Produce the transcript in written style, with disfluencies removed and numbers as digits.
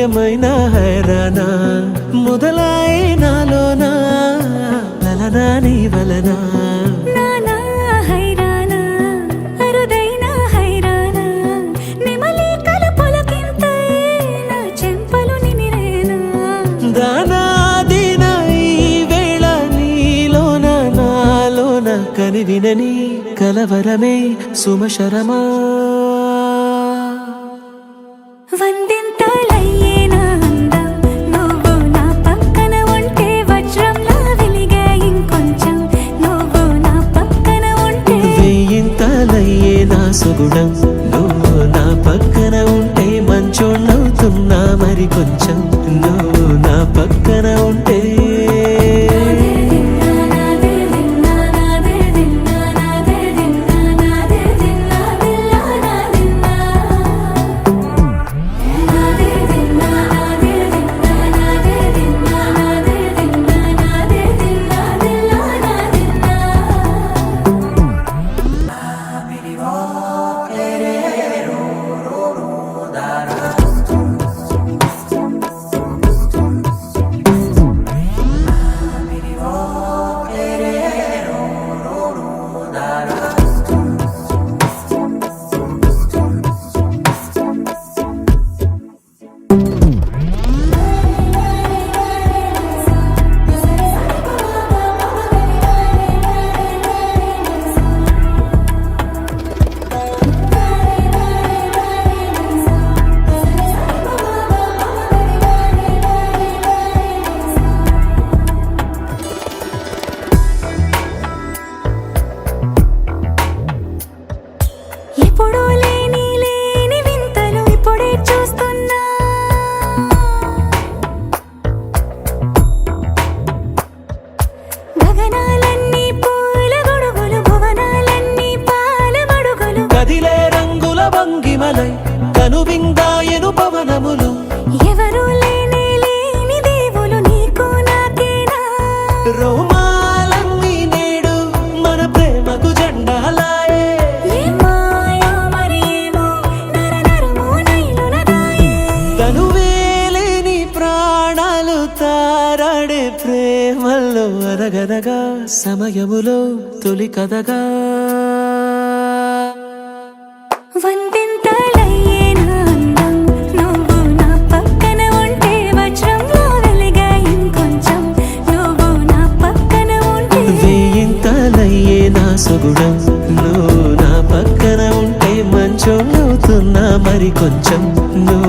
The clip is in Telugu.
ఏమైనా హైరానా మొదలాయి నాలోనా లలనా నీ వలనా కని వినని కలవరమే సుమశరమా వందింతలయ్యేనా అందం నువ్వు నా పక్కన ఉంటే వజ్రంలా వెలిగే ఇంకొంచెం నువ్వు నా పక్కన ఉంటే వెయ్యింతలయ్యేనా సుగుణం నువ్వు నా పక్కన ఉంటే మంచోళ్ళవుతున్నా మరి కొంచెం నువ్వు నా పక్కన ఉంటే ఎప్పుడూ లేని వింతలు ఇప్పుడే చూస్తున్నా గగనాలన్నీ పూల గొడుగులు భువనాలన్నీ పాల మడుగులు కదిలే రంగుల భంగిమలై కనువిందాయను పవనములు ఎవరు లేని దేవులు నీకు నాకేనా రోమాలన్నీ నేడు మన ప్రేమకు జెండాలాయే తనువేలేని ప్రాణాలు తారాడే ప్రేమల్లో అరగరగా సమయములో తొలి కథగా వందింతలయ్యేనా అందం నువ్వు నా పక్కన ఉంటే వజ్రంలా వెలిగే ఇంకొంచెం నువ్వు నా పక్కన ఉంటే వెయ్యింతలయ్యేనా సుగుణం నువ్వు నా పక్కన ఉంటే మంచోళ్ళవుతున్నా మరి కొంచెం నువ్వు